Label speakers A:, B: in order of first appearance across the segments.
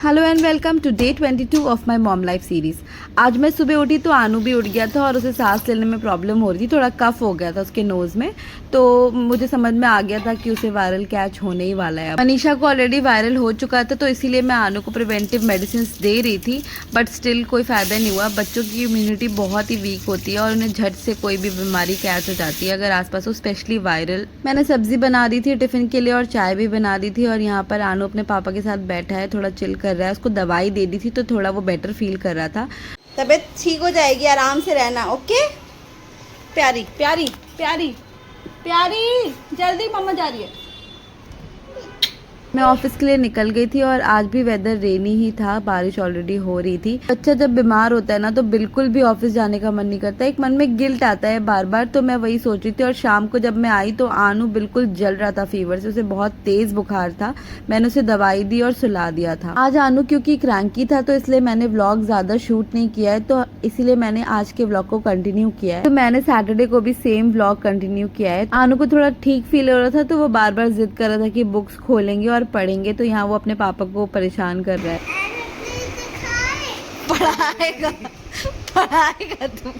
A: Hello and welcome to day 22 of my mom life series. आज मैं सुबह उठी तो आनू भी उठ गया था और उसे सांस लेने में प्रॉब्लम हो रही थी, थोड़ा कफ हो गया था उसके नोज़ में। तो मुझे समझ में आ गया था कि उसे वायरल कैच होने ही वाला है। मनीषा को ऑलरेडी वायरल हो चुका था, तो इसीलिए मैं आनू को प्रिवेंटिव मेडिसिन दे रही थी, बट स्टिल कोई फ़ायदा नहीं हुआ। बच्चों की इम्यूनिटी बहुत ही वीक होती है और उन्हें झट से कोई भी बीमारी कैच हो जाती है अगर आसपास हो, स्पेशली वायरल। मैंने सब्जी बना दी थी टिफ़िन के लिए और चाय भी बना दी थी, और यहाँ पर आनू अपने पापा के साथ बैठा है, थोड़ा चिल कर रहा है। उसको दवाई दे दी थी तो थोड़ा वो बेटर फील कर रहा था।
B: तबीयत ठीक हो जाएगी, आराम से रहना। ओके प्यारी प्यारी प्यारी प्यारी, जल्दी मम्मा जा रही है।
A: मैं ऑफिस के लिए निकल गई थी और आज भी वेदर रेनी ही था, बारिश ऑलरेडी हो रही थी। बच्चा जब बीमार होता है ना तो बिल्कुल भी ऑफिस जाने का मन नहीं करता, एक मन में गिल्ट आता है बार बार। तो मैं वही सोच रही थी, और शाम को जब मैं आई तो आनू बिल्कुल जल रहा था फीवर से, उसे बहुत तेज बुखार था। मैंने उसे दवाई दी और सुला दिया था। आज आनू क्योंकि क्रैंकी था तो इसलिए मैंने व्लॉग ज्यादा शूट नहीं किया है, तो इसीलिए मैंने आज के व्लॉग को कंटिन्यू किया है। तो मैंने सैटरडे को भी सेम व्लॉग कंटिन्यू किया है। आनू को थोड़ा ठीक फील हो रहा था तो वो बार बार जिद कर रहा था कि बुक्स खोलेंगे और पढ़ेंगे, तो यहाँ वो अपने पापा को परेशान कर रहा है।
B: पढ़ाएगा पढ़ाएगा तुम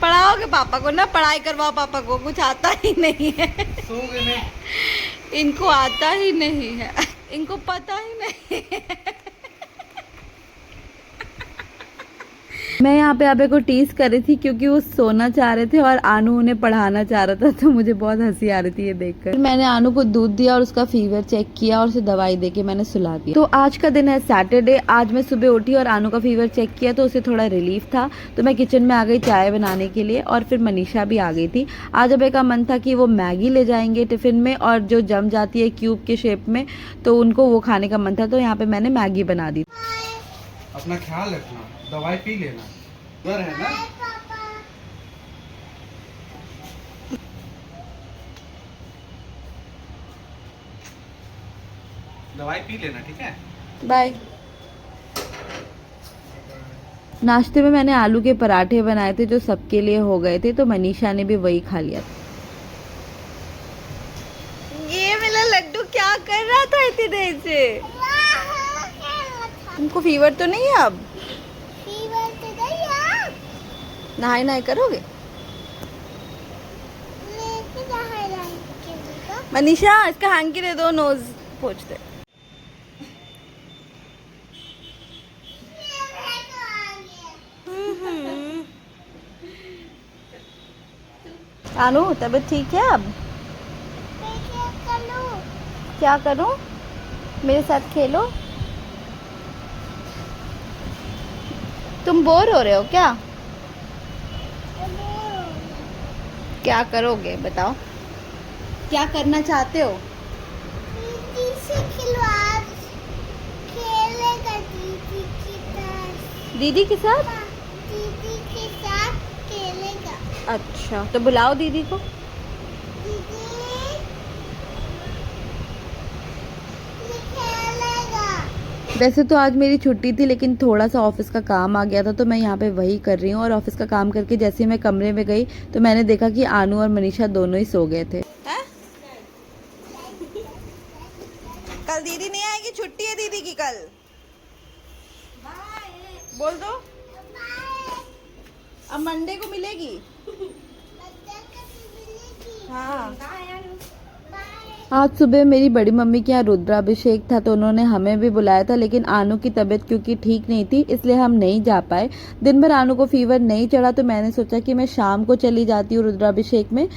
B: पढ़ाओगे पापा को ना, पढ़ाई करवाओ पापा को, कुछ आता ही नहीं है। इनको आता ही नहीं है, इनको पता ही नहीं है।
A: मैं यहाँ पे आबे को टीज कर रही थी क्योंकि वो सोना चाह रहे थे और आनू उन्हें पढ़ाना चाह रहा था, तो मुझे बहुत हंसी आ रही थी ये देखकर। मैंने आनू को दूध दिया और उसका फीवर चेक किया और उसे दवाई देके मैंने सुला दिया। तो आज का दिन है सैटरडे। आज मैं सुबह उठी और आनू का फीवर चेक किया तो उसे थोड़ा रिलीफ था, तो मैं किचन में आ गई चाय बनाने के लिए, और फिर मनीषा भी आ गई थी। आज अबे का मन था कि वो मैगी ले जाएंगे टिफिन में, और जो जम जाती है क्यूब के शेप में, तो उनको वो खाने का मन था, तो यहाँ पे मैंने मैगी बना दी।
C: अपना ख्याल रखना, दवाई पी लेना, डर है ना। दवाई पी लेना, ठीक है।
B: बाय।
A: नाश्ते में मैंने आलू के पराठे बनाए थे जो सबके लिए हो गए थे, तो मनीषा ने भी वही खा लिया था।
B: ये मेरा लड्डू क्या कर रहा था इतनी देर से? तुमको फीवर तो नहीं है अब? नहाई नहाई करोगे? मनीषा इसका हैंकी दे दो, नोज पोंछते। आनू तबीयत ठीक है अब? क्या करूं? मेरे साथ खेलो। तुम बोर हो रहे हो क्या? क्या करोगे बताओ, क्या करना चाहते हो?
D: दीदी से खेलेगा दीदी के साथ।
B: दीदी के साथ?
D: दीदी के साथ खेलेगा।
B: अच्छा तो बुलाओ दीदी को।
D: दीदी ये खेलेगा।
A: वैसे तो आज मेरी छुट्टी थी, लेकिन थोड़ा सा ऑफिस का काम आ गया था, तो मैं यहाँ पे वही कर रही हूँ। और ऑफिस का काम करके जैसे ही मैं कमरे में गई तो मैंने देखा कि आनू और मनीषा दोनों ही सो गए थे।
B: है? कल दीदी नहीं आएगी, छुट्टी है दीदी की कल। बोल दो। अब मंडे को मिलेगी। हाँ।
A: आज सुबह मेरी बड़ी मम्मी के यहाँ रुद्राभिषेक था, तो उन्होंने हमें भी बुलाया था, लेकिन आनू की तबीयत क्योंकि ठीक नहीं थी इसलिए हम नहीं जा पाए। दिन भर आनू को फीवर नहीं चढ़ा, तो मैंने सोचा कि मैं शाम को चली जाती हूँ रुद्राभिषेक में।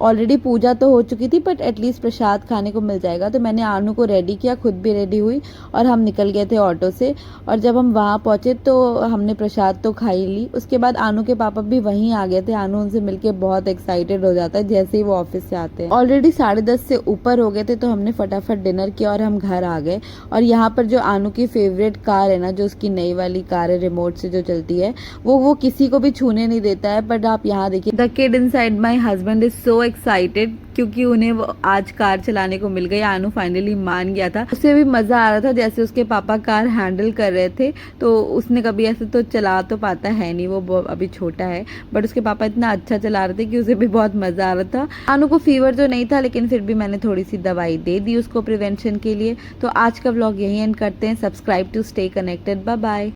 A: ऑलरेडी पूजा तो हो चुकी थी, बट एटलीस्ट प्रसाद खाने को मिल जाएगा। तो मैंने आनू को रेडी किया, खुद भी रेडी हुई, और हम निकल गए थे ऑटो से। और जब हम वहाँ पहुँचे तो हमने प्रसाद तो खा ही ली। उसके बाद आनू के पापा भी वहीं आ गए थे। आनू उनसे मिलके बहुत एक्साइटेड हो जाता है जैसे ही वो ऑफिस से आते हैं। ऑलरेडी 10:30 से ऊपर हो गए थे, तो हमने फटाफट डिनर किया और हम घर आ गए। और यहाँ पर जो आनू की फेवरेट कार है ना, जो उसकी नई वाली कार है रिमोट से जो चलती है, वो किसी को भी छूने नहीं देता है। बट आप यहाँ देखिए, the kid inside my husband is so excited क्योंकि उन्हें वो आज कार चलाने को मिल गई। आनू फाइनली मान गया था, उसे भी मज़ा आ रहा था जैसे उसके पापा कार हैंडल कर रहे थे। तो उसने कभी ऐसे तो चला तो पाता है नहीं, वो अभी छोटा है, बट उसके पापा इतना अच्छा चला रहे थे कि उसे भी बहुत मज़ा आ रहा था। आनू को फीवर तो नहीं था, लेकिन फिर भी मैंने थोड़ी सी दवाई दे दी उसको प्रिवेंशन के लिए। तो आज का व्लॉग यहीं एंड करते हैं। Subscribe to stay connected. Bye bye.